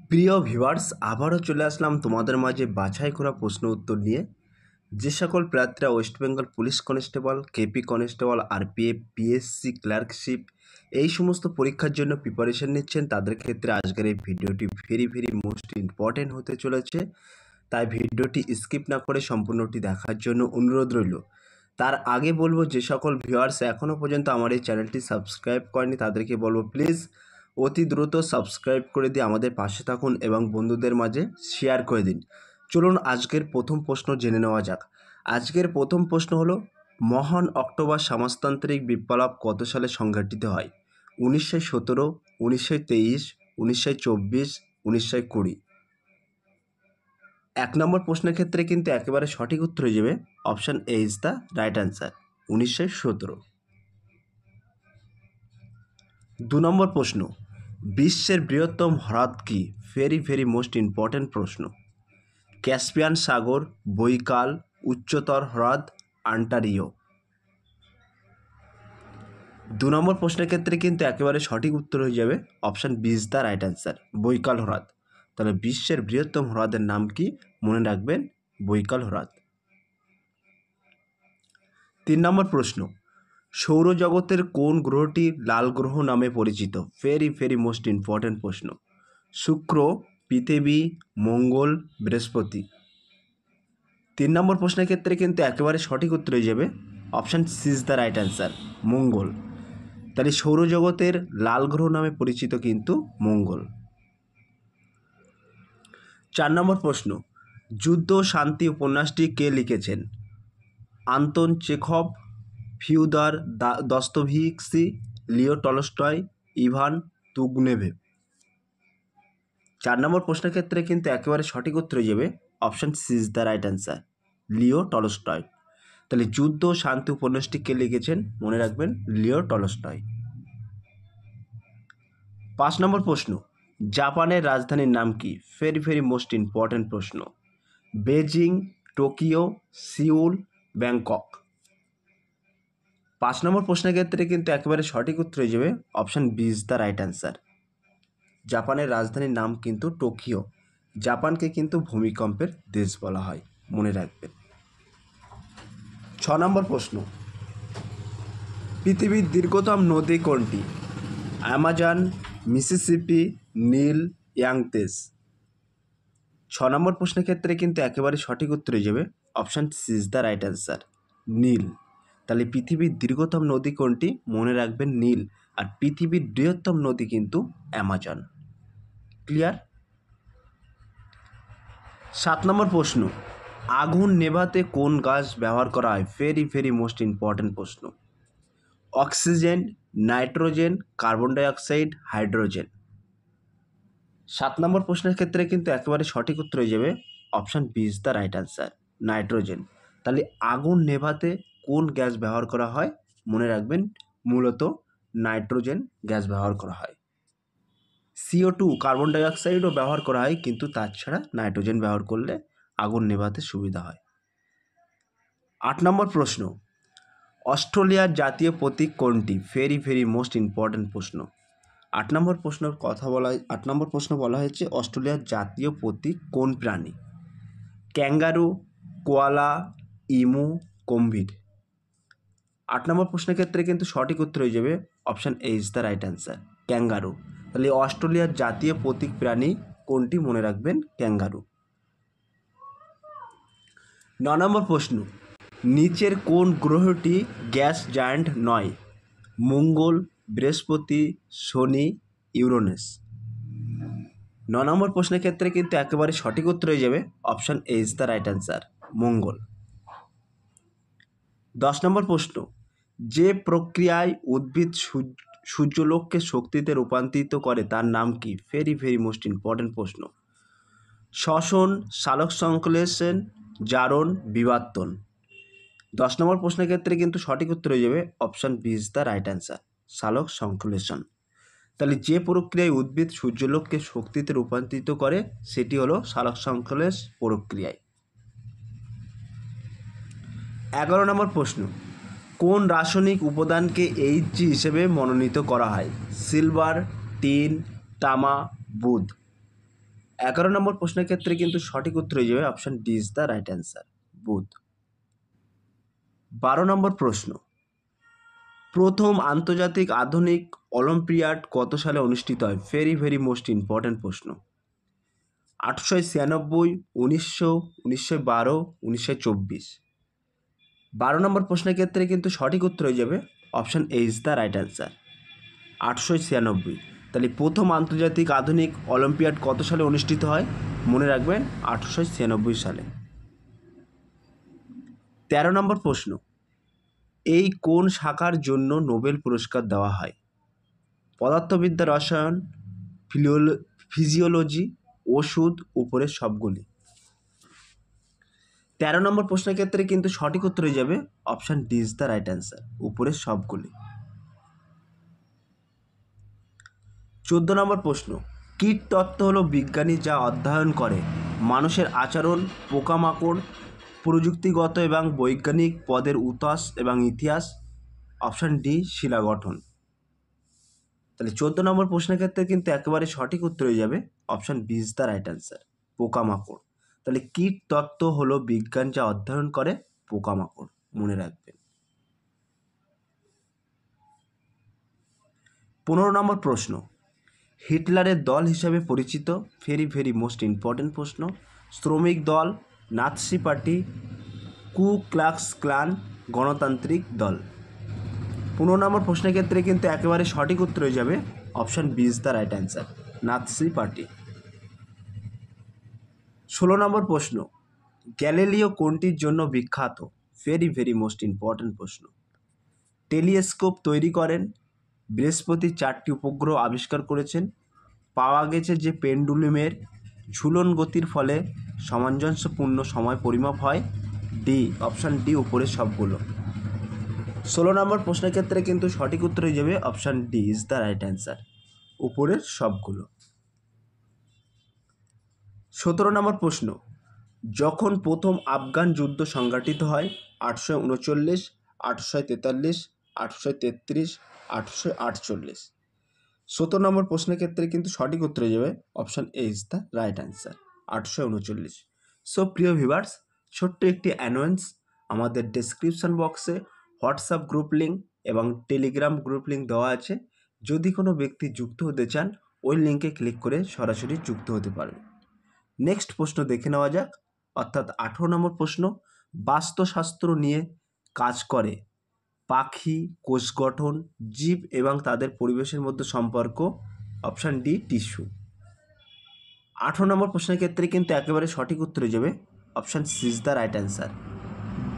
প্রিয় ভিউয়ার্স, আবারও চলে আসলাম তোমাদের মাঝে বাছাই করা প্রশ্ন উত্তর নিয়ে। যে সকল প্রার্থীরা West Bengal police constable, KP constable, RPF, PSC, clerkship এই সমস্ত পরীক্ষার জন্য প্রিপারেশন নিচ্ছেন, তাদের ক্ষেত্রে আজকের এই ভিডিওটি ভেরি মোস্ট ইম্পর্টেন্ট হতে চলেছে। তাই ভিডিওটি স্কিপ না করে সম্পূর্ণটি দেখার জন্য অনুরোধ রইল। তার আগে বলবো, যে সকল ভিউয়ার্স এখনও পর্যন্ত আমার এই চ্যানেলটি সাবস্ক্রাইব করেনি তাদেরকে বলবো প্লিজ অতি দ্রুত সাবস্ক্রাইব করে দিয়ে আমাদের পাশে থাকুন এবং বন্ধুদের মাঝে শেয়ার করে দিন। চলুন আজকের প্রথম প্রশ্ন জেনে নেওয়া যাক। আজকের প্রথম প্রশ্ন হলো, মহান অক্টোবর সমাজতান্ত্রিক বিপ্লব কত সালে সংঘটিত হয়? 1917, 1923, 1924, 1920। এক নম্বর প্রশ্নের ক্ষেত্রে কিন্তু একেবারে সঠিক উত্তর হয়ে যাবে option A is the right answer, 1917। 2 নম্বর প্রশ্ন, বিশ্বের বৃহত্তম হ্রদ কি? ভেরি মোস্ট ইম্পর্ট্যান্ট প্রশ্ন। ক্যাসপিয়ান সাগর, বৈকাল, উচ্চতর হ্রদ, অন্টারিও। 2 নম্বর প্রশ্নের ক্ষেত্রে কিন্তু একেবারে সঠিক উত্তর হয়ে যাবে option B is the right answer, Baikal হ্রদ। তাহলে বিশ্বের বৃহত্তম হ্রদের নাম কি? মনে রাখবেন, বৈকাল হ্রদ। 3 নম্বর প্রশ্ন, সৌরজগতের কোন গ্রহটি লাল গ্রহ নামে পরিচিত? ভেরি মোস্ট ইম্পর্ট্যান্ট প্রশ্ন। শুক্র, পৃথিবী, মঙ্গল, বৃহস্পতি। 3 নম্বর প্রশ্নের ক্ষেত্রে কিন্তু একেবারে সঠিক উত্তর হয়ে যাবে option C is the right answer, মঙ্গল। তাহলে সৌরজগতের লাল গ্রহ নামে পরিচিত কিন্তু মঙ্গল। 4 নম্বর প্রশ্ন, যুদ্ধ ও শান্তি উপন্যাসটি কে লিখেছেন? Anton Chekhov, Fyodor Dostoevsky, Leo Tolstoy, Ivan Turgenev. 4 নম্বর প্রশ্নের ক্ষেত্রে কিন্তু একেবারে সঠিক উত্তর হয়ে যাবে option C is the right answer, Leo Tolstoy. তাহলে যুদ্ধ ও শান্তি উপন্যাসটি কে লিখেছেন? মনে রাখবেন, লিও টলস্টয়। 5 নম্বর প্রশ্ন, জাপানের রাজধানীর নাম কি? ভেরি মোস্ট ইম্পর্ট্যান্ট প্রশ্ন। Beijing, Tokyo, Seoul, Bangkok. 5 নম্বর প্রশ্নের ক্ষেত্রে কিন্তু একেবারে সঠিক উত্তর হয়ে যাবে option B is the right answer, জাপানের রাজধানীর নাম কিন্তু টোকিও। জাপানকে কিন্তু ভূমিকম্পের দেশ বলা হয়, মনে রাখবেন। 6 নম্বর প্রশ্ন, পৃথিবীর দীর্ঘতম নদী কোনটি? অ্যামাজন, মিসিসিপি, নীল, ইয়াংতেজ। 6 নম্বর প্রশ্নের ক্ষেত্রে কিন্তু একেবারে সঠিক উত্তর হয়ে যাবে option C is the right answer, নীল। তাহলে পৃথিবীর দীর্ঘতম নদী কোনটি? মনে রাখবেন, নীল। আর পৃথিবীর বৃহত্তম নদী কিন্তু অ্যামাজন। ক্লিয়ার? 7 নম্বর প্রশ্ন, আগুন নেভাতে কোন গ্যাস ব্যবহার করা হয়? ভেরি মোস্ট ইম্পর্ট্যান্ট প্রশ্ন। Oxygen, nitrogen, carbon dioxide, hydrogen. 7 নম্বর প্রশ্নের ক্ষেত্রে কিন্তু একেবারে সঠিক উত্তর হয়ে যাবে option B is the right answer, nitrogen. তাহলে আগুন নেভাতে কোন গ্যাস ব্যবহার করা হয়? মনে রাখবেন, মূলত নাইট্রোজেন গ্যাস ব্যবহার করা হয়। CO2 কার্বন ডাইঅক্সাইডও ব্যবহার করা হয়, কিন্তু তাছাড়া নাইট্রোজেন ব্যবহার করলে আগুন নেভাতে সুবিধা হয়। 8 নম্বর প্রশ্ন, অস্ট্রেলিয়ার জাতীয় প্রতীক কোনটি? ভেরি মোস্ট ইম্পর্ট্যান্ট প্রশ্ন। 8 নম্বর প্রশ্ন বলা হয়েছে অস্ট্রেলিয়ার জাতীয় প্রতীক কোন প্রাণী? ক্যাঙ্গারু, কোয়ালা, ইমু, গম্ভীর। 8 নম্বর প্রশ্নের ক্ষেত্রে কিন্তু সঠিক উত্তর হয়ে যাবে option A is the right answer, kangaroo. তাহলে অস্ট্রেলিয়ার জাতীয় প্রতীক প্রাণী কোনটি? মনে রাখবেন, ক্যাঙ্গারু। 9 নম্বর প্রশ্ন, নিচের কোন গ্রহটি গ্যাস জায়ান্ট নয়? মঙ্গল, বৃহস্পতি, শনি, ইউরেনাস। 9 নম্বর প্রশ্নের ক্ষেত্রে কিন্তু একেবারে সঠিক উত্তর হয়ে যাবে option A is the right answer, মঙ্গল। 10 নম্বর প্রশ্ন, যে প্রক্রিয়ায় উদ্ভিদ সূর্যালোককে শক্তিতে রূপান্তরিত করে তার নাম কি? ভেরি মোস্ট ইম্পর্ট্যান্ট প্রশ্ন। শ্বসন, সালোক সংশ্লেষণ, জারণ, বিবর্তন। 10 নম্বর প্রশ্নের ক্ষেত্রে কিন্তু সঠিক উত্তর হয়ে যাবে option B is the right answer, সালোক সংশ্লেষণ। তাহলে যে প্রক্রিয়ায় উদ্ভিদ সূর্যালোককে শক্তিতে রূপান্তরিত করে সেটি হলো সালোক সংশ্লেষ প্রক্রিয়ায়। 11 নম্বর প্রশ্ন, কোন রাসায়নিক উপাদানকে Hg হিসেবে মনোনীত করা হয়? সিলভার, টিন, তামা, বুদ। 11 নম্বর প্রশ্নের ক্ষেত্রে কিন্তু সঠিক উত্তর হয়ে যাবে option D is the right answer, বুধ। 12 নম্বর প্রশ্ন, প্রথম আন্তর্জাতিক আধুনিক অলিম্পিয়াড কত সালে অনুষ্ঠিত হয়? ভেরি ভেরি মোস্ট ইম্পর্ট্যান্ট প্রশ্ন। 1896, 1900, 1912, 1924। 12 নম্বর প্রশ্নের ক্ষেত্রে কিন্তু সঠিক উত্তর হয়ে যাবে option A is the right answer, 1896। তাহলে প্রথম আন্তর্জাতিক আধুনিক অলিম্পিয়াড কত সালে অনুষ্ঠিত হয়? মনে রাখবেন 1896 সালে। 13 নম্বর প্রশ্ন, এই কোন শাখার জন্য নোবেল পুরস্কার দেওয়া হয়? পদার্থবিদ্যা, রসায়ন, ফিজিওলজি, ওষুধ, উপরের সবগুলি। 13 নম্বর প্রশ্নের ক্ষেত্রে কিন্তু সঠিক উত্তর হয়ে যাবে option D is the right answer, উপরের সবগুলি। 14 নম্বর প্রশ্ন, কীট তত্ত্ব হলো বিজ্ঞানী যা অধ্যয়ন করে মানুষের আচরণ, পোকামাকড়, প্রযুক্তিগত এবং বৈজ্ঞানিক পদের উৎস এবং ইতিহাস। অপশান ডি শিলা গঠন। তাহলে 14 নম্বর প্রশ্নের ক্ষেত্রে কিন্তু একেবারে সঠিক উত্তর হয়ে যাবে option B is the right answer, পোকামাকড়। তাহলে কীট তত্ত্ব হলো বিজ্ঞান যা অধ্যয়ন করে পোকামাকড়, মনে রাখবেন। 15 নম্বর প্রশ্ন, হিটলারের দল হিসাবে পরিচিত, ভেরি ভেরি মোস্ট ইম্পর্টেন্ট প্রশ্ন, শ্রমিক দল, নাৎসি পার্টি, কু ক্লাক্স ক্লান, গণতান্ত্রিক দল। 15 নম্বর প্রশ্নের ক্ষেত্রে কিন্তু একেবারে সঠিক উত্তর হয়ে যাবে option B is the right answer, Nazi party. 16 নম্বর প্রশ্ন, গ্যালিলিও কোনটির জন্য বিখ্যাত? ভেরি ভেরি মোস্ট ইম্পর্টেন্ট প্রশ্ন। টেলিস্কোপ তৈরি করেন, বৃহস্পতির 4টি উপগ্রহ আবিষ্কার করেছেন, পাওয়া গেছে যে পেন্ডুলুমের ঝুলন গতির ফলে সামঞ্জস্যপূর্ণ সময় পরিমাপ হয়। ডি, অপশান ডি, উপরের সবগুলো। 16 নম্বর প্রশ্নের ক্ষেত্রে কিন্তু সঠিক উত্তর হয়ে যাবে option D is the right answer, উপরের সবগুলো। 17 নম্বর প্রশ্ন, যখন প্রথম আফগান যুদ্ধ সংঘটিত হয়? 1839, 1843, 1833, 1848। 17 নম্বর প্রশ্নের ক্ষেত্রে কিন্তু সঠিক উত্তর হয়ে যাবে option A is the right answer, 1839। So প্রিয় ভিউয়ার্স, ছোট্ট একটি অ্যানাউন্স, আমাদের ডেসক্রিপশন বক্সে হোয়াটসঅ্যাপ গ্রুপ লিঙ্ক এবং টেলিগ্রাম গ্রুপ লিঙ্ক দেওয়া আছে। যদি কোনো ব্যক্তি যুক্ত হতে চান ওই লিঙ্কে ক্লিক করে সরাসরি যুক্ত হতে পারেন। নেক্সট প্রশ্ন দেখে নেওয়া যাক, অর্থাৎ 18 নম্বর প্রশ্ন, বাস্তুশাস্ত্র নিয়ে কাজ করে পাখি, কোষ গঠন, জীব এবং তাদের পরিবেশের মধ্যে সম্পর্ক। Option D tissue. 18 নম্বর প্রশ্নের ক্ষেত্রে কিন্তু একেবারে সঠিক উত্তর হয়ে যাবে option C is the right answer,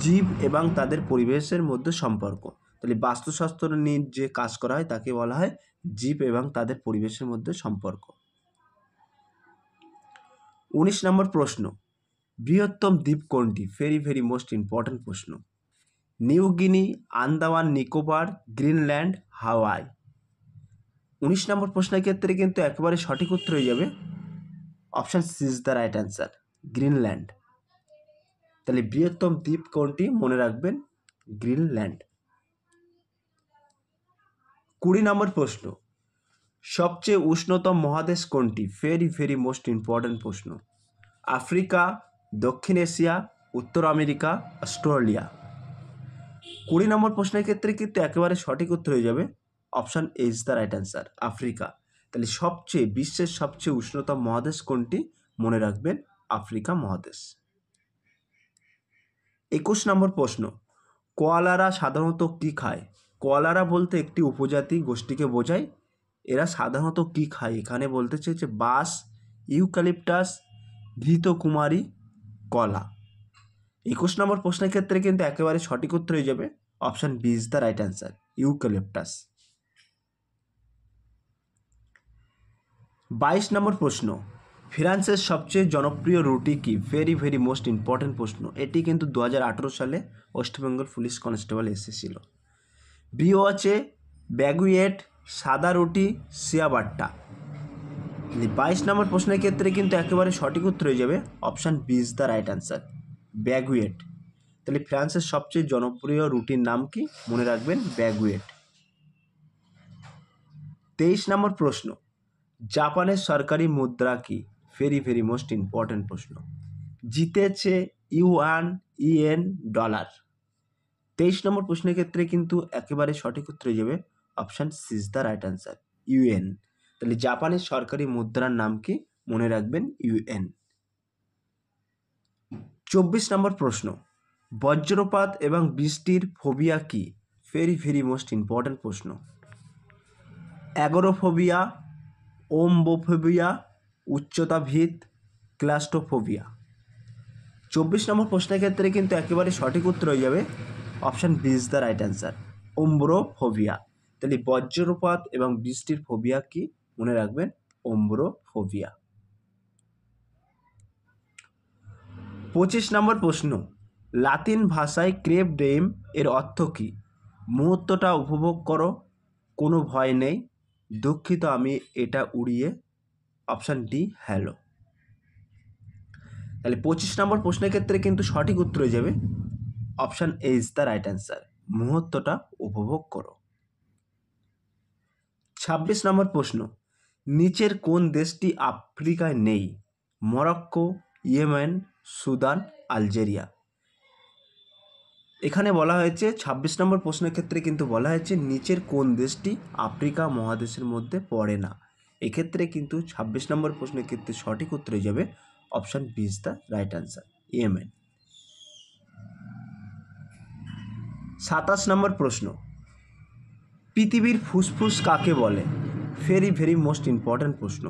জীব এবং তাদের পরিবেশের মধ্যে সম্পর্ক। তাহলে বাস্তুশাস্ত্র নিয়ে যে কাজ করা হয় তাকে বলা হয় জীব এবং তাদের পরিবেশের মধ্যে সম্পর্ক। 19 নম্বর প্রশ্ন, বৃহত্তম দ্বীপ কোনটি? ভেরি ভেরি মোস্ট ইম্পর্ট্যান্ট প্রশ্ন। New Guinea, Andaman Nicobar, Greenland, Hawaii. 19 নম্বর প্রশ্নের ক্ষেত্রে কিন্তু একেবারে সঠিক উত্তর হয়ে যাবে option C is the right answer, Greenland. তাহলে বৃহত্তম দ্বীপ কোনটি? মনে রাখবেন গ্রিনল্যান্ড। 20 নম্বর প্রশ্ন, সবচেয়ে উষ্ণতম মহাদেশ কোনটি? ভেরি ভেরি মোস্ট ইম্পর্ট্যান্ট প্রশ্ন। আফ্রিকা, দক্ষিণ এশিয়া, উত্তর আমেরিকা, অস্ট্রেলিয়া। 20 নম্বর প্রশ্নের ক্ষেত্রে কিন্তু একেবারে সঠিক উত্তর হয়ে যাবে option A is the right answer, Africa. তাহলে বিশ্বের সবচেয়ে উষ্ণতম মহাদেশ কোনটি? মনে রাখবেন আফ্রিকা মহাদেশ। 21 নম্বর প্রশ্ন, কোয়ালারা সাধারণত কী খায়? কোয়ালারা বলতে একটি উপজাতি গোষ্ঠীকে বোঝায়। এরা সাধারণত কী খায়? এখানে বলতে চেয়েছে বাঁশ, ইউক্যালিপটাস, ঘৃতকুমারী, কলা। 21 নম্বর প্রশ্নের ক্ষেত্রে কিন্তু একেবারে সঠিক উত্তর হয়ে যাবে option B is the right answer, eucalyptus. 22 নম্বর প্রশ্ন, ফ্রান্সের সবচেয়ে জনপ্রিয় রুটি কি? ভেরি ভেরি মোস্ট ইম্পর্ট্যান্ট প্রশ্ন। এটি কিন্তু 2018 সালে ওয়েস্ট বেঙ্গল পুলিশ কনস্টেবল এসেছিল। ব্রিওয়াচে, ব্যাগুয়েট, সাদা রুটি, সিয়াবাট্টা। 22 নম্বর প্রশ্নের ক্ষেত্রে কিন্তু একেবারে সঠিক উত্তর হয়ে যাবে option B is the right answer, baguette. তাহলে ফ্রান্সের সবচেয়ে জনপ্রিয় রুটির নাম কি? মনে রাখবেন ব্যাগুয়েট। 23 নম্বর প্রশ্ন, জাপানের সরকারি মুদ্রা কি? ভেরি মোস্ট ইম্পর্ট্যান্ট প্রশ্ন। জিতেছে ইউএন ডলার। 23 নম্বর প্রশ্নের ক্ষেত্রে কিন্তু একেবারে সঠিক উত্তর হয়ে যাবে option C is the right answer, UN. তাহলে জাপানের সরকারি মুদ্রার নাম কি? মনে রাখবেন ইউএন। 24 নম্বর প্রশ্ন, বজ্রপাত এবং বৃষ্টির ফোবিয়া কি? ভেরি মোস্ট ইম্পর্ট্যান্ট প্রশ্ন। অ্যাগোরোফোবিয়া, ওম্বোফোবিয়া, উচ্চতাভিদ, ক্লাস্ট্রোফোবিয়া। 24 নম্বর প্রশ্নের ক্ষেত্রে কিন্তু একেবারে সঠিক উত্তর হয়ে যাবে option B is the right answer, ombrophobia. তাহলে বজ্রপাত এবং বৃষ্টির ফোবিয়া কি? মনে রাখবেন ওম্ব্রোফোবিয়া। 25 নম্বর প্রশ্ন, লাতিন ভাষায় ক্রেপ ডেম এর অর্থ কী? মুহূর্তটা উপভোগ করো, কোনো ভয় নেই, দুঃখিত আমি এটা উড়িয়ে, অপশান ডি হ্যালো। তাহলে 25 নম্বর প্রশ্নের ক্ষেত্রে কিন্তু সঠিক উত্তর হয়ে যাবে option A is the right answer, মুহূর্তটা উপভোগ করো। 26 নম্বর প্রশ্ন, নিচের কোন দেশটি আফ্রিকায় নেই? Morocco, Yemen, Sudan, Algeria. এখানে বলা হয়েছে 26 নম্বর প্রশ্নের ক্ষেত্রে কিন্তু বলা হয়েছে নিচের কোন দেশটি আফ্রিকা মহাদেশের মধ্যে পড়ে না। এক্ষেত্রে কিন্তু 26 নম্বর প্রশ্নের ক্ষেত্রে সঠিক উত্তর হয়ে যাবে option B is the right answer, Yemen. 27 নম্বর প্রশ্ন, পৃথিবীর ফুসফুস কাকে বলে? ভেরি মোস্ট ইম্পর্ট্যান্ট প্রশ্ন।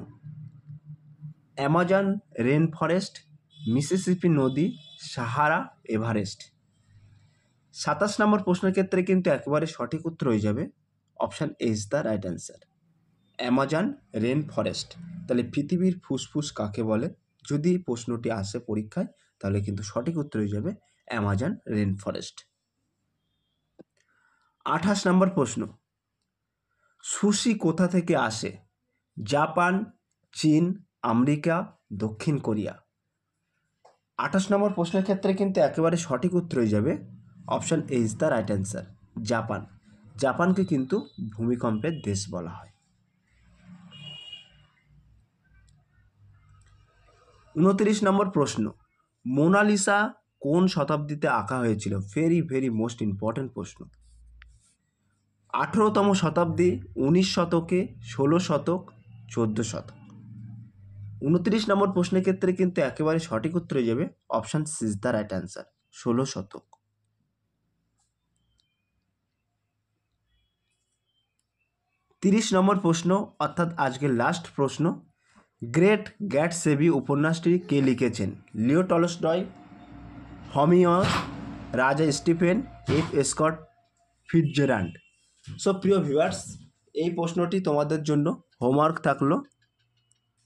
অ্যামাজন রেন ফরেস্ট, মিসিসিপি নদী, সাহারা, এভারেস্ট। 27 নম্বর প্রশ্নের ক্ষেত্রে কিন্তু একেবারে সঠিক উত্তর হয়ে যাবে option A is the right answer, Amazon rain forest. তাহলে পৃথিবীর ফুসফুস কাকে বলে যদি প্রশ্নটি আসে পরীক্ষায়, তাহলে কিন্তু সঠিক উত্তর হয়ে যাবে অ্যামাজন রেন ফরেস্ট। 28 নম্বর প্রশ্ন, সুশি কোথা থেকে আসে? জাপান, চীন, আমেরিকা, দক্ষিণ কোরিয়া। 28 নম্বর প্রশ্নের ক্ষেত্রে কিন্তু একেবারে সঠিক উত্তর হয়ে যাবে option A is the right answer, Japan. জাপানকে কিন্তু ভূমিকম্পের দেশ বলা হয়। 29 নম্বর প্রশ্ন, মোনালিসা কোন শতাব্দীতে আঁকা হয়েছিল? ভেরি মোস্ট ইম্পর্ট্যান্ট প্রশ্ন। 18তম শতাব্দী, 19 শতকে, 16 শতক, 14 শতক। 29 নম্বর প্রশ্নের ক্ষেত্রে কিন্তু একেবারে সঠিক উত্তর হয়ে যাবে option C is the right answer, 16 শতক। 30 নম্বর প্রশ্ন অর্থাৎ আজকের লাস্ট প্রশ্ন, গ্রেট গ্যাটসেবি উপন্যাসটি কে লিখেছেন? লিও টলস্টয়, হমিওস, রাজা Stephen, F Scott Fitzgerald. So প্রিয় ভিউয়ার্স, এই প্রশ্নটি তোমাদের জন্য হোমওয়ার্ক থাকলো,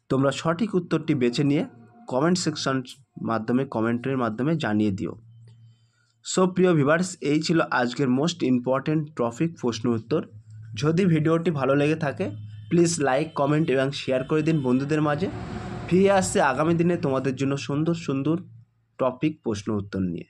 তোমরা সঠিক উত্তরটি বেছে নিয়ে কমেন্ট সেকশন মাধ্যমে কমেন্টের মাধ্যমে জানিয়ে দিও। সো প্রিয় ভিউয়ার্স, এই ছিল আজকের মোস্ট ইম্পর্ট্যান্ট টপিক প্রশ্ন উত্তর। যদি ভিডিওটি ভালো লেগে থাকে প্লিজ লাইক, কমেন্ট এবং শেয়ার করে দিন বন্ধুদের মাঝে। ফিরে আসছে আগামী দিনে তোমাদের জন্য সুন্দর টপিক প্রশ্ন উত্তর নিয়ে।